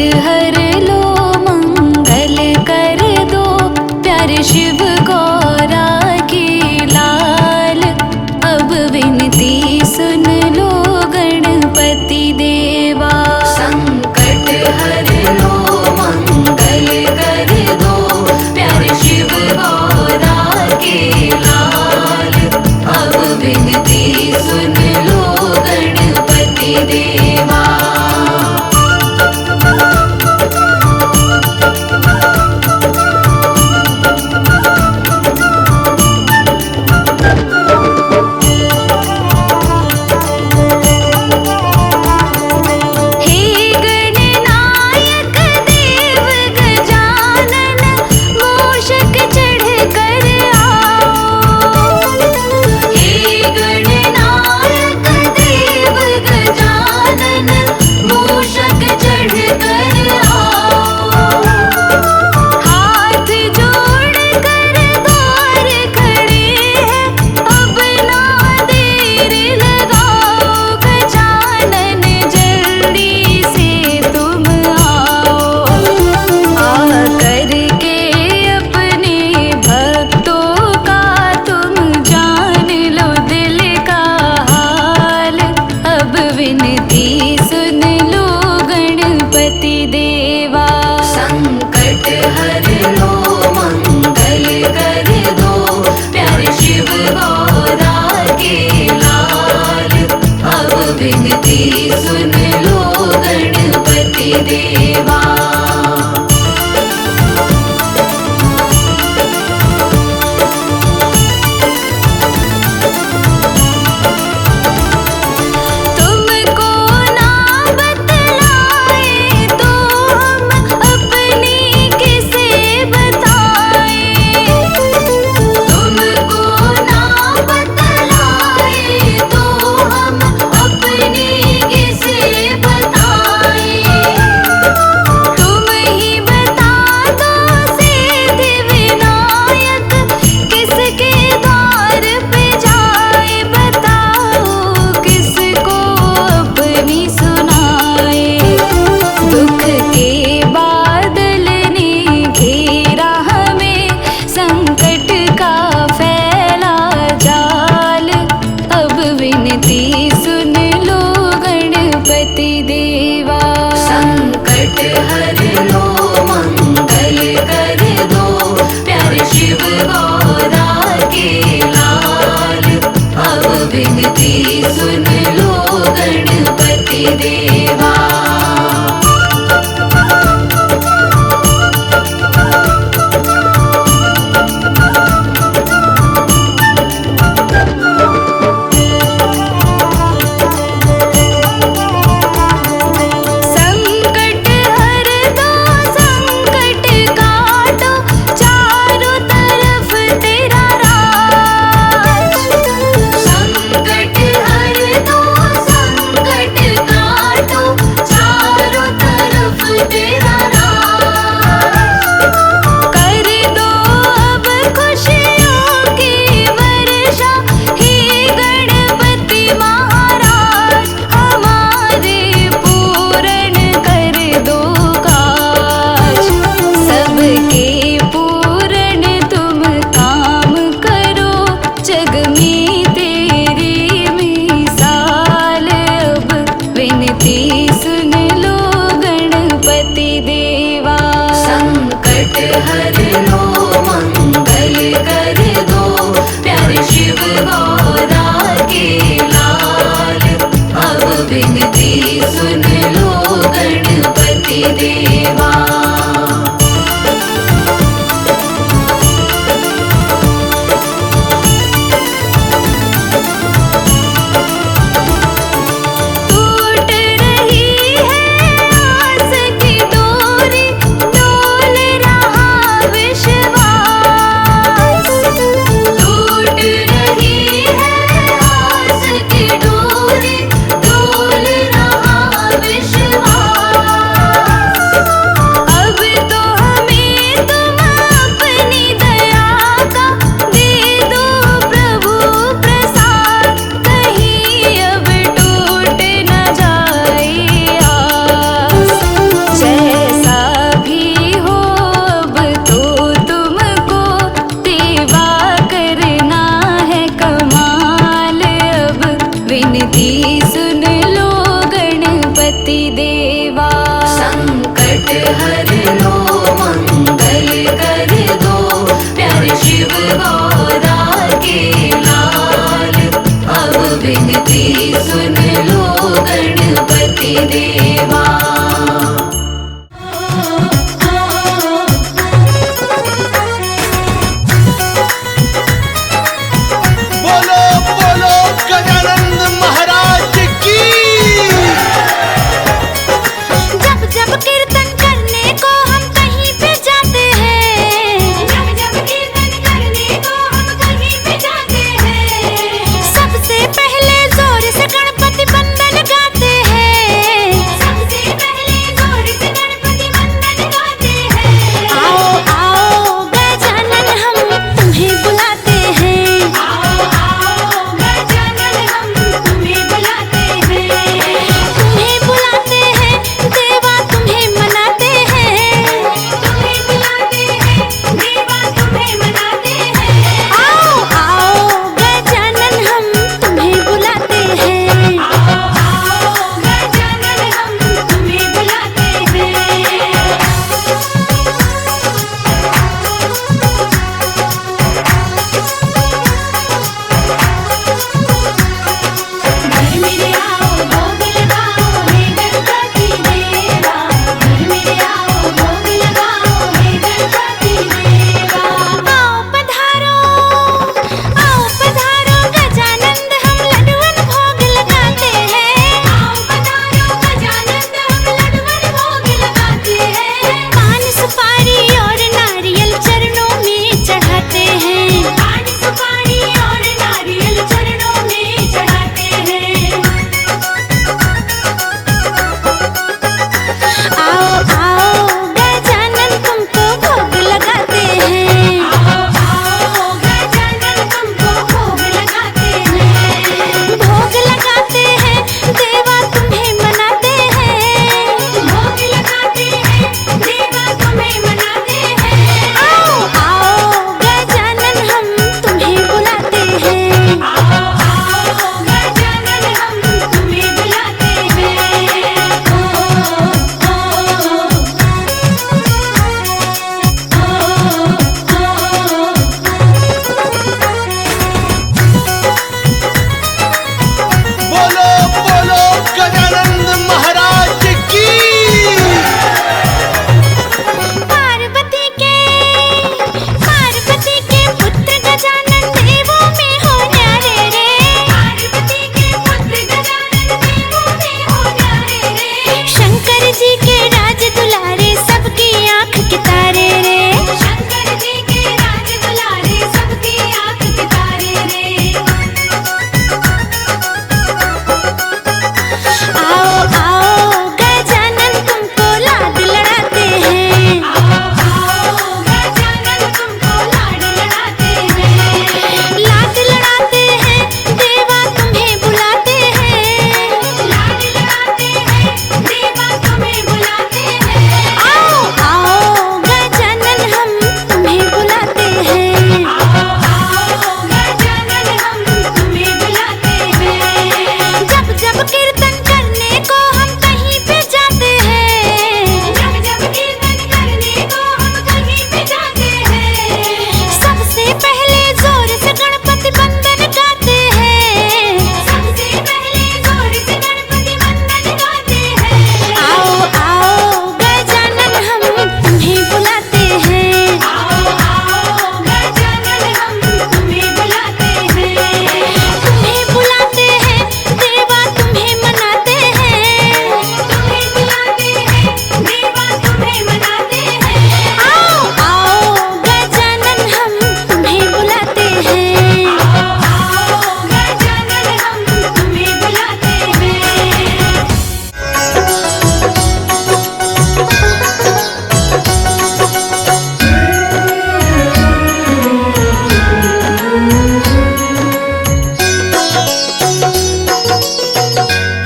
हर लो मंगल कर दो, प्यारे शिव गौरा के लाल। अब विनती सुन लो गणपति देवा। संकट हर लो मंगल कर दो, प्यारे शिव गौरा के लाल। अब विनती सुन लो गणपति देवा।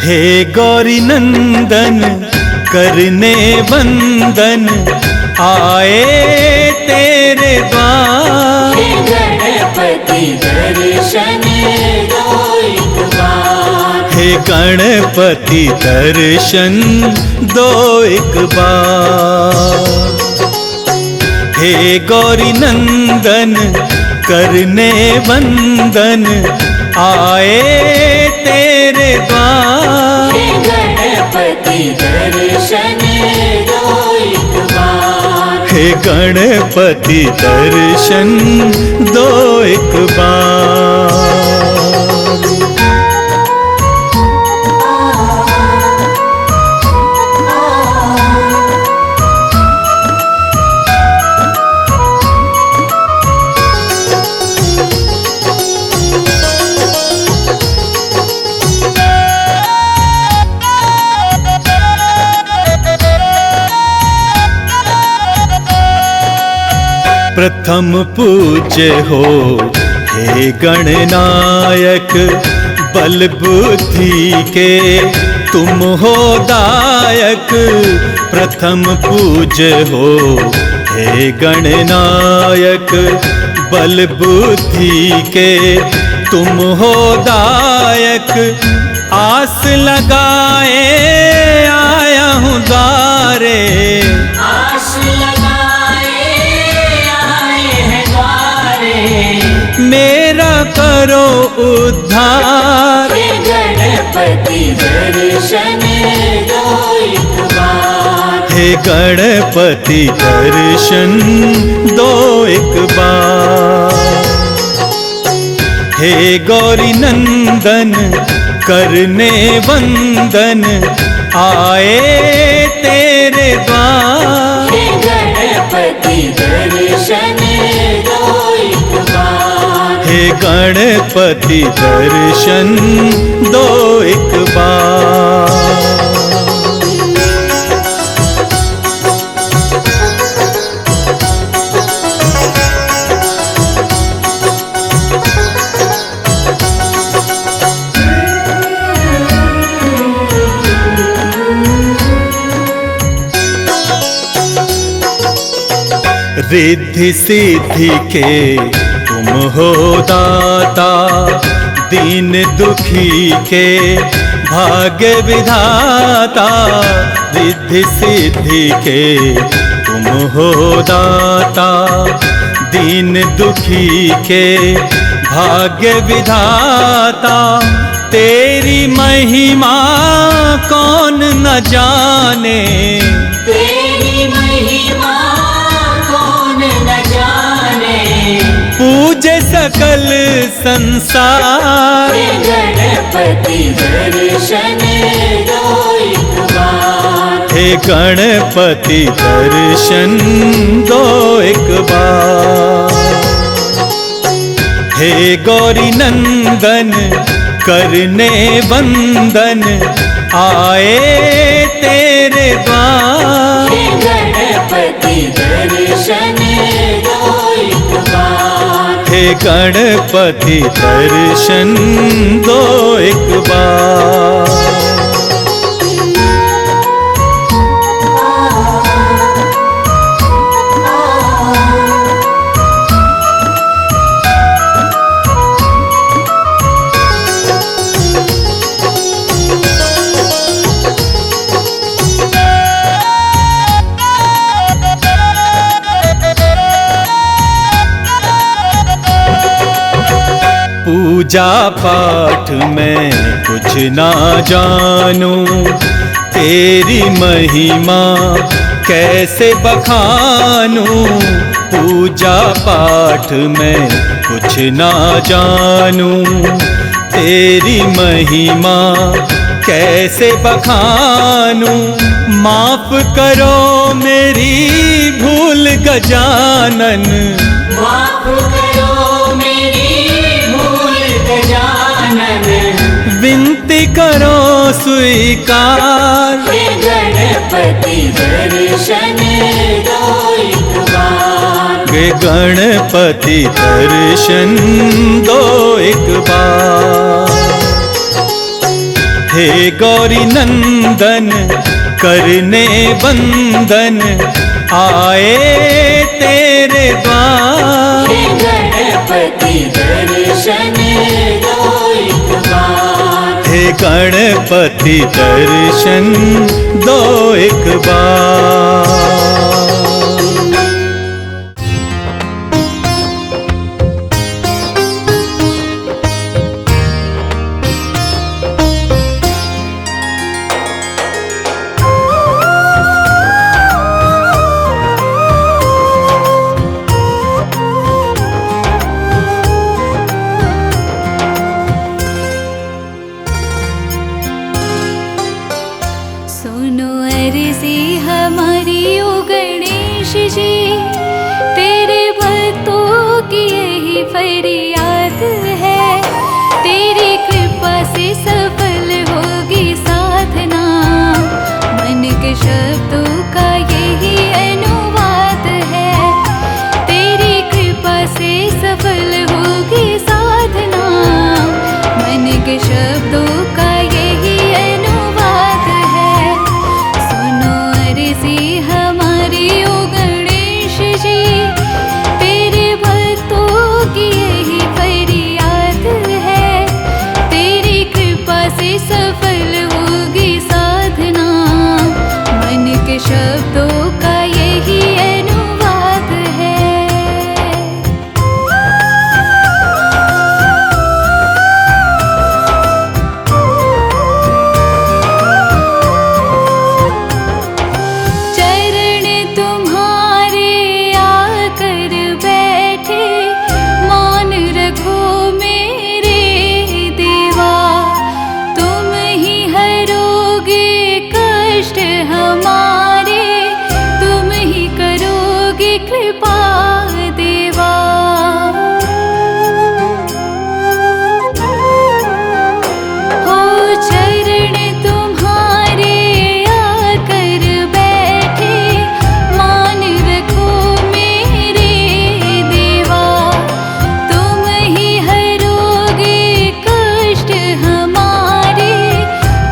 हे गौरी नंदन करने वंदन आए तेरे द्वार। हे गणपति दर्शन दो एक बार। हे गणपति दर्शन दो एक बार। हे गौरी नंदन करने वंदन आए तेरे द्वार। हे गणपति दर्शन दो एक बार। हे गणपति दर्शन दो एक बार। प्रथम पूज्य हो हे गणनायक, बल बुद्धि के तुम हो दायक। प्रथम पूज्य हो हे गणनायक, बल बुद्धि के तुम हो दायक। आस लगाए आया हूँ द्वारे, आस लगाए आए हैं द्वारे। मेरा करो उद्धार। हे गणपति दर्शन दो एक बार। हे गणपति दर्शन दो एक बार। हे गौरी नंदन करने वंदन आए तेरे द्वार। हे गणपति दर्शन दो एक बार। हे गणपति दर्शन दो एक बार। रिद्धि सिद्धि के तुम हो दाता, दीन दुखी के भाग्य विधाता। रिद्धि सिद्धि के तुम हो दाता, दीन दुखी के भाग्य विधाता। तेरी महिमा कौन न जाने, तेरी महिमा कौन न जाने। पूजे सकल संसार। हे गणपति दर्शन दो एक बार। हे गणपति दर्शन दो एक बार। हे गौरी नंदन करने वंदन आए तेरे द्वार। हे गणपति दर्शन दो एक बार। हे गणपति दर्शन दो एक बार। पूजा पाठ में कुछ ना जानूं, तेरी महिमा कैसे बखानूं। पूजा पाठ में कुछ ना जानूं, तेरी महिमा कैसे बखानूं। माफ करो मेरी भूल गजानन, माफ करो मेरी भूल गजानन। विनती करो स्वीकार। हे गणपति दर्शन दो एक बार। हे गणपति दर्शन दो एक बार। हे गौरी नंदन करने बंदन आए तेरे द्वार। हे गणपति दर्शन दो एक बार। हे गणपति दर्शन दो एक बार। सुनो अर्जी हमारी ओ गणेश जी, तेरे भक्तों की यही फरियाद है। तेरी कृपा से सफल होगी साधना, मन के शब्दों का यही अनुवाद है। तेरी कृपा से सफल होगी साधना, मन के शब्दों का यही अनुवाद है। सुनो अर्जी हमारी ओ गणेश जी, तेरे भक्तों की यही फरियाद है। तेरी कृपा से सफल होगी साधना, मन के शब्दों का यही अनुवाद है। चरण तुम्हारे आकर बैठे, मौन रखो मेरे देवा। तुम ही हरोगे कष्ट हमारे, तुम ही करोगे कृपा देवा। हो चरण तुम्हारे आकर बैठे, मान रखो मेरे देवा। तुम ही हरोगे कष्ट हमारे,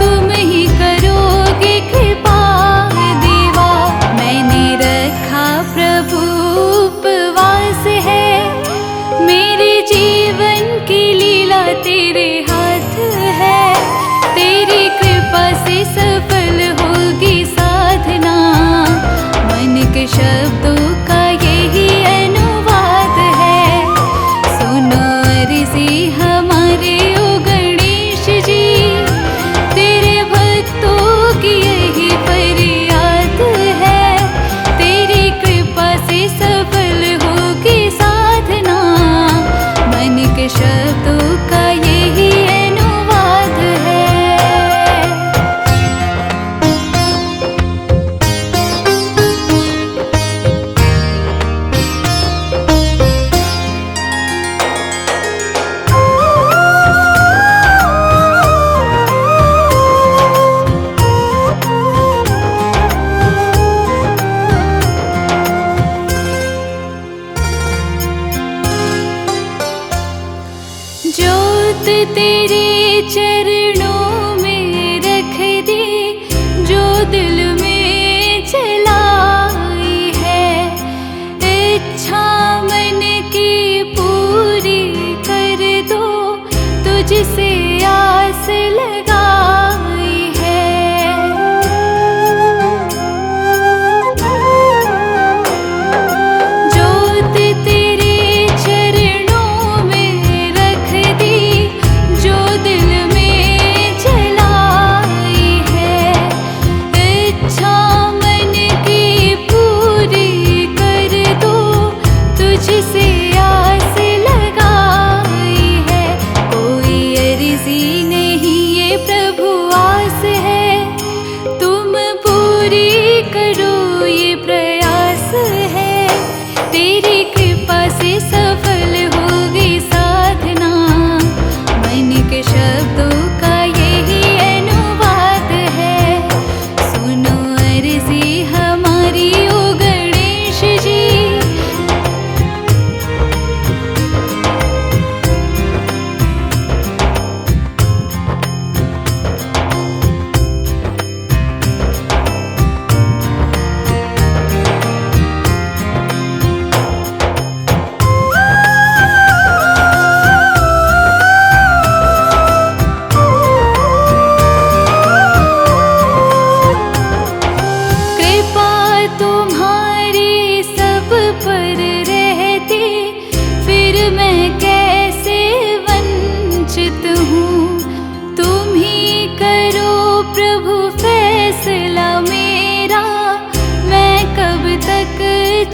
तुम ही करोगे कृपा देवा। मैंने रखा प्रभु उपवास है, मेरे जीवन की लीला तेरे हाथ है। तेरी कृपा से सफल होगी साधना, मन के शब्दों का यही अनुवाद है। सुनो अर्जी हमारे ओ गणेश जी, तेरे भक्तों की यही फरियाद है। तेरी कृपा से सफल होगी साधना, मन के शब्दों का यही अनुवाद है। ज्योत तेरे चरणों में रख दी, जो दिल में जलाई है। इच्छा मन की पूरी कर दो, तुझसे आस लगाई है। ज्योत तेरे चरणों में रख दी, जो दिल में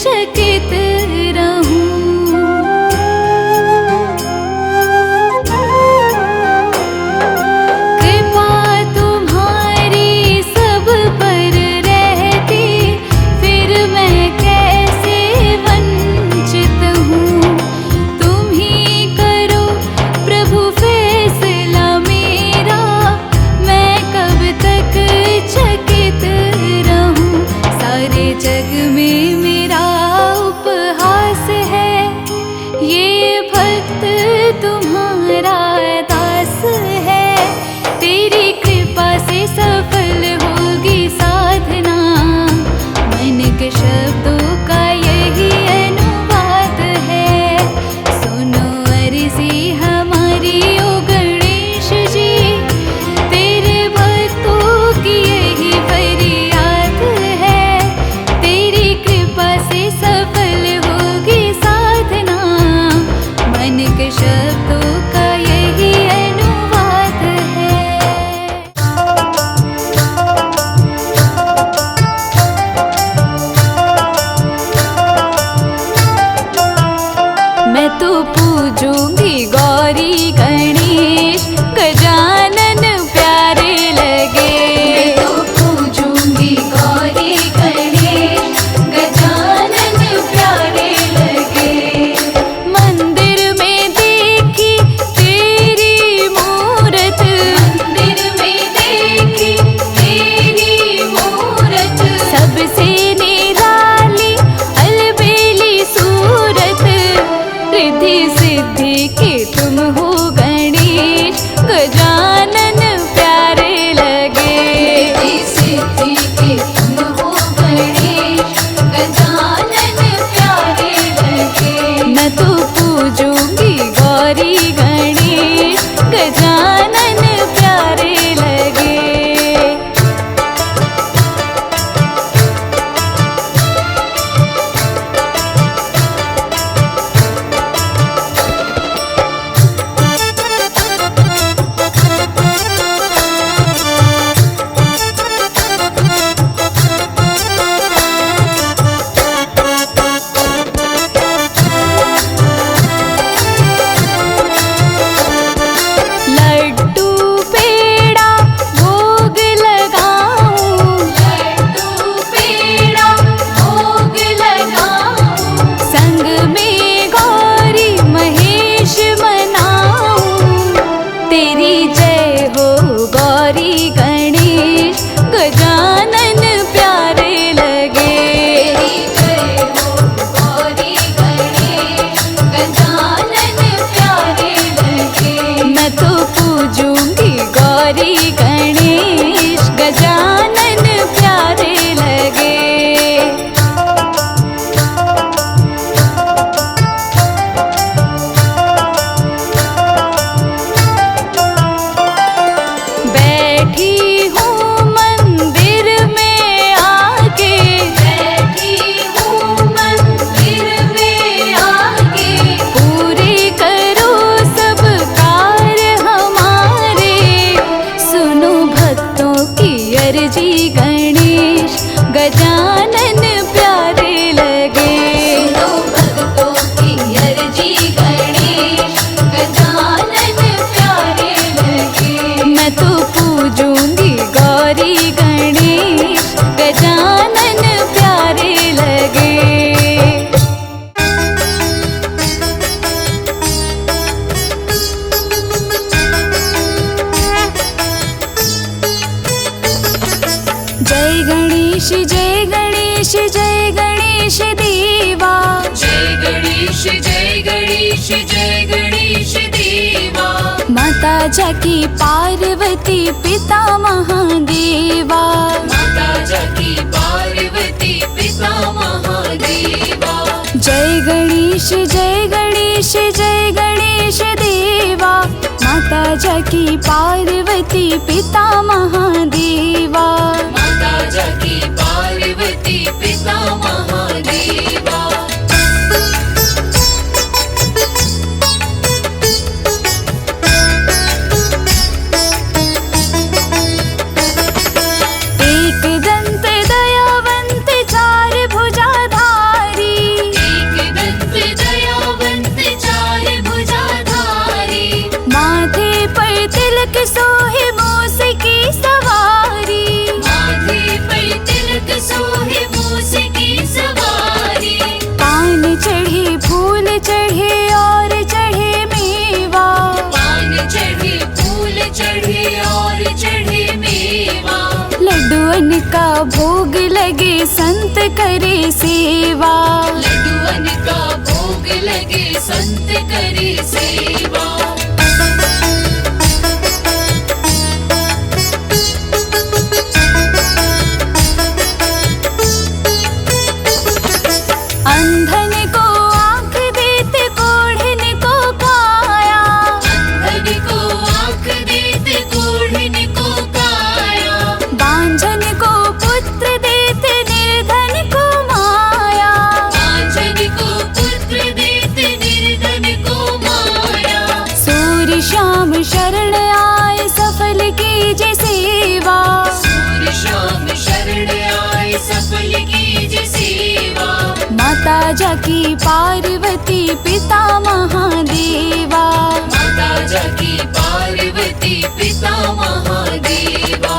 चकित रहूं। कृपा तुम्हारी सब पर रहती, फिर मैं कैसे वंचित हूँ। तुम ही करो प्रभु फैसला मेरा, मैं कब तक चकित रहूं। सारे जग में मेरा उपहास है, ये भक्त तुम्हारा दास है। तेरी कृपा से सफल होगी साधना, मन के शब्दों का यही अनुवाद है। सुनो अर्जी हमारी ओ गणेश जी, तेरे भक्तों की यही फरियाद है। तेरी कृपा से सफल होगी साधना, मन के शब्दों का यही अनुवाद है। मैं तो पूजूंगी गौरी गणेश, गजानन प्यारे लगे। मैं तो पूजूंगी गौरी गणेश, गजानन प्यारे लगे। मंदिर में देखी तेरी मूरत, मंदिर में देखी तेरी मूरत। सबसे निराली अलबेली सूरत, रिद्धि सिद्धि के तुम हो गणेश, गजानन प्यारे लगे। रिद्धि सिद्धि के तुम हो गणेश, गजानन प्यारे लगे। मैं तो पूजूंगी गौरी गणेश, गजानन प्यारे लगे। लड्डू पेड़ा भोग लगाऊं, लड्डू पेड़ा भोग लगाऊं। संग में गौरी महेश मनाऊं। तेरी जय हो गौरी गणेश, गजानन प्यारे लगे। तेरी जय हो गौरी गणेश, गजानन प्यारे लगे। मैं तो पूजूंगी गौरी गणेश, गजानन प्यारे लगे। बैठी हूँ मंदिर में आके, बैठी हूँ मंदिर में आके। पूरे करो सब कार्य हमारे, सुनो भक्तों की अर्जी गणेश, गजानन प्यारे लगे। सुनो भक्तों की अर्जी गणेश, गजानन प्यारे लगे। मैं तो पूजूंगी गौरी गणेश, गजानन प्यारे लगे। जय गणेश जय गणेश जय गणेश देवा। जय गणेश जय गणेश जय गणेश देवा। माता जाकी पार्वती पिता महादेवा, माता जाकी पार्वती पिता महादेवा। जय गणेश जय गणेश जय गणेश देवा। माता जाकी पार्वती पिता महादेवा, माता जाकी पार्वती पिता महादेवा। एक दंत दयावंत चार भुजाधारी, लड्डुअन का भोग लगे संत करे सेवा। लड्डुअन का भोग लगे संत करे सेवा। अंधन को आँख देते कोढ़न को काया। अंधन को आँख देते कोढ़न को काया। बांझन को पुत्र देते निर्धन को माया। बांझन को पुत्र देते निर्धन को माया। सूर्य श्याम शरण आए सफल कीजे सेवा। सूर्य श्याम शरण आए सफल कीजे सेवा। माता जाकी पार्वती पिता महादेवा। माता जाकी पार्वती पिता महादेवा।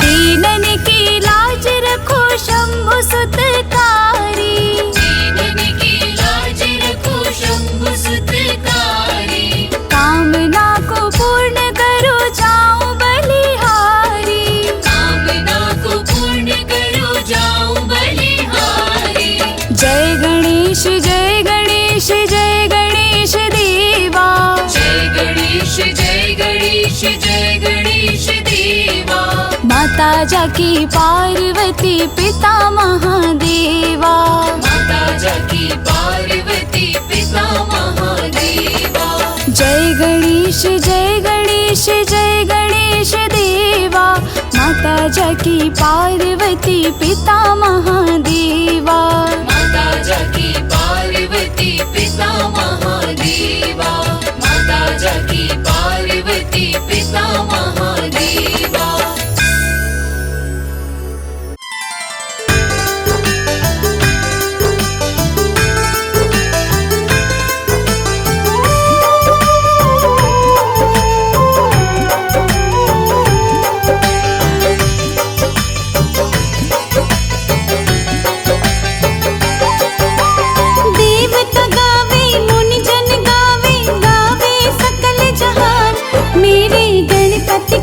दीनन की लाज रखो शंभु सुतकारी। दीनन की लाज रखो शंभु सुतकारी। कामना को पूर्ण करो जाऊं बलिहारी। कामना को पूर्ण करो जाऊं बलिहारी। जय गणेश जय गणेश जय गणेश देवा। जय गणेश जय गणेश जय गणेश देवा। माता जाकी पार्वती पिता महादेवा। माता जाकी पार्वती पिता महादेवा। जय गणेश जय गणेश जय गणेश देवा। माता जाकी पार्वती पिता महादेवा। माता जाकी पार्वती पिता महादेवा। माता जाकी पार्वती पिता महादेवा। देवता गावे मुनि जन गावे गावे सकल जहान। मेरे गणपति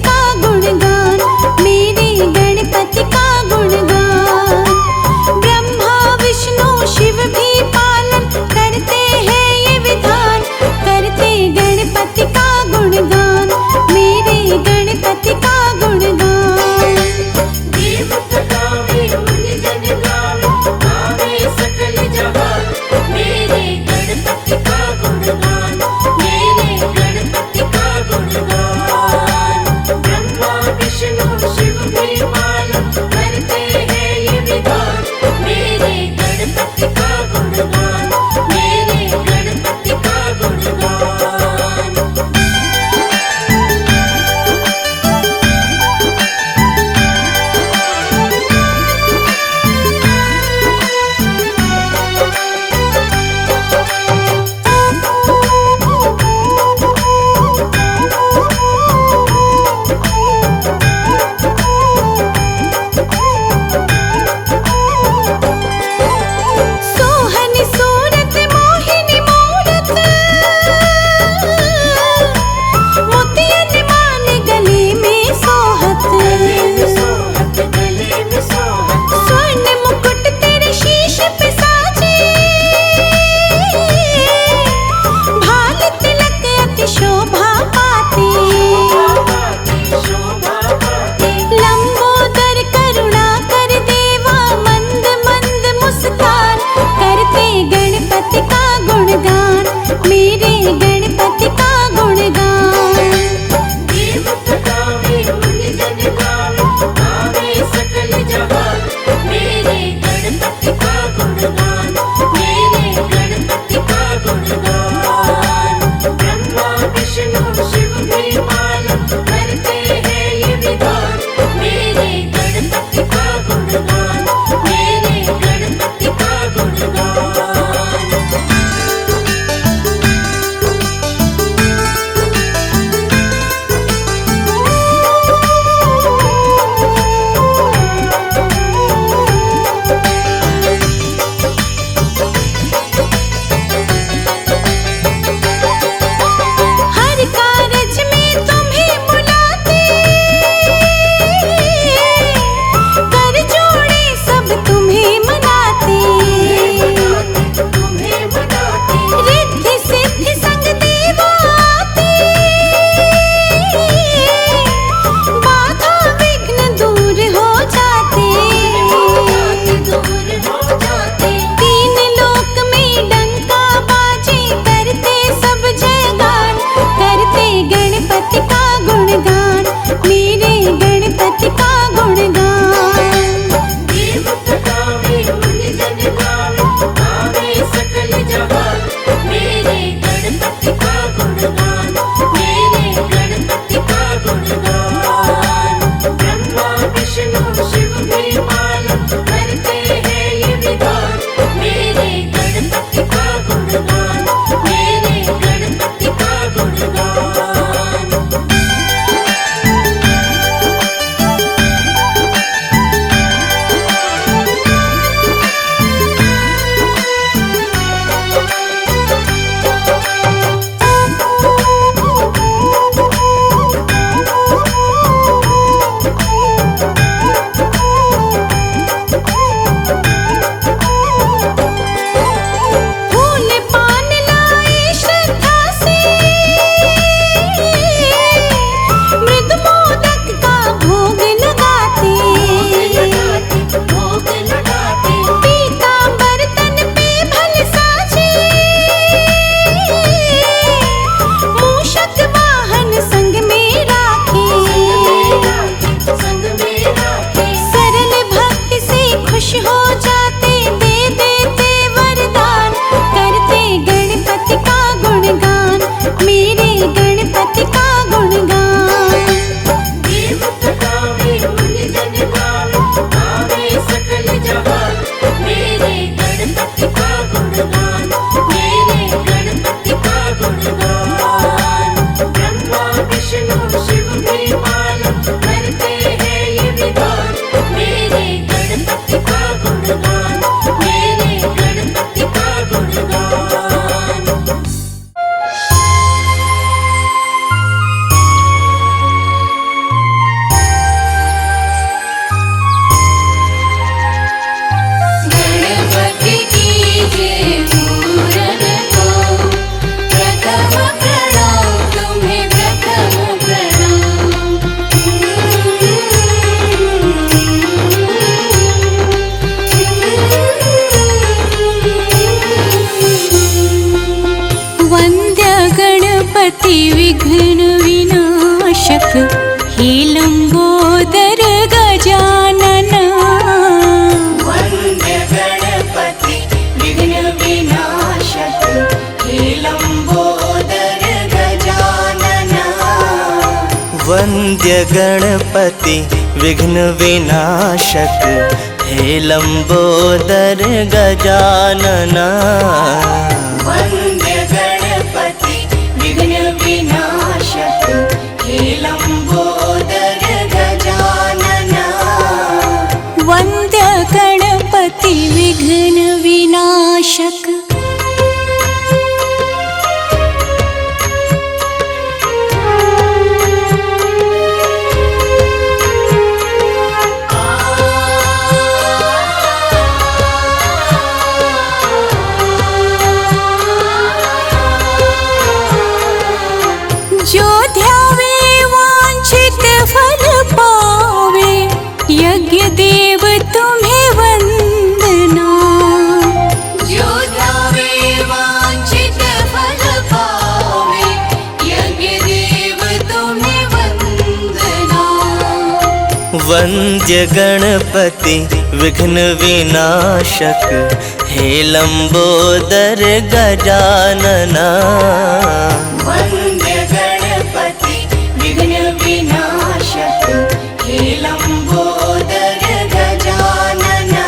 वंद्य गणपति विघ्न विनाशक, हे लंबोदर गजानना। वंद्य गणपति विघ्न विनाशक, हे लंबोदर गजानना। वंद्य गणपति विघ्न विनाशक। जो ध्यावे वांछित फल पावे, यज्ञ देव तुम्हें वंदना। जो ध्यावे वांछित फल पावे, यज्ञ देव तुम्हें वंदना। वंद्य गणपति विघ्न विनाशक, हे लंबोदर गजानना। वंद्य गणपति विघ्न विनाशक, हे लंबोदर गजानना।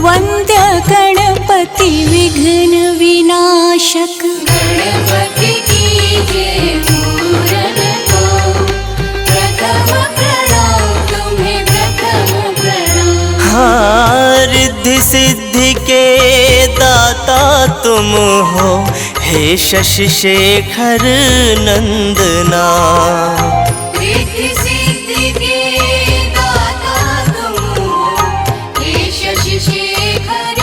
वंद्य गणपति विघ्न विनाशक। गणपति की जय पूरन को, प्रथम प्रणाम तुम्हें, प्रथम प्रणाम। हाँ, रिद्धि सिद्धि के दाता तुम हो, हे शशि शेखर नंदना। रिद्धि सिद्धि के दाता तुम हो, हे शशि शेखर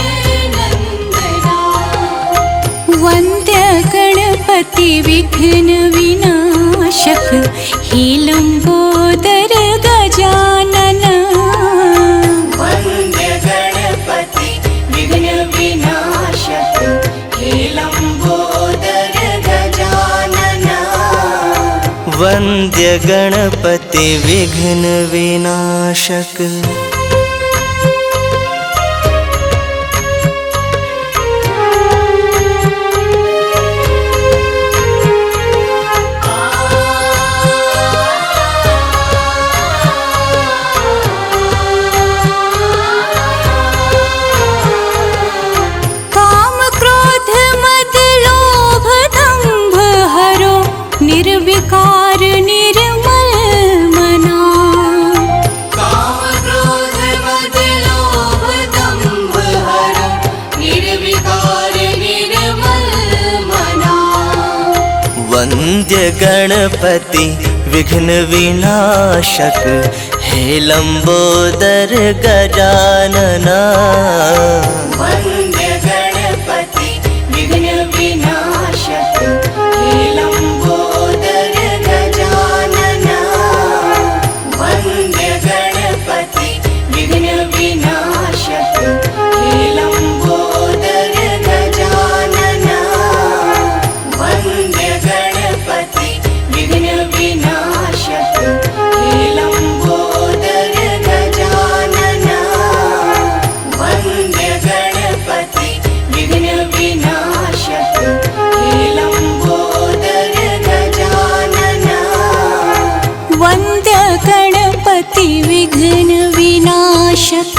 नंदना। वंद्य गणपति विघ्न विनाशक, हे लंबोदर गजानना। वंद्य गणपति विघ्न विनाशक, हे लंबोदर गजानना। वंद्य गणपति विघ्न विनाशक। काम क्रोध मद लोभ दंभ हरो, निर्विकार निर्मल मना। काम क्रोध मद लोभ दंभ हरो, निर्विकार निर्मल मना। वंद्य गणपति विघ्न विनाशक, हे लंबोदर गजानना। वंद्य गणपति विघ्न विनाशक, हे लंबोदर गजानना। वंद्य गणपति विघ्न विनाशक, हे लंबोदर गजानना। वंद्य गणपति विघ्न विनाशक, हे लंबोदर गजानना। वंद्य गणपति विघ्न विनाशक, हे लंबोदर गजानना। वंद्य गणपति विघ्न विनाशक।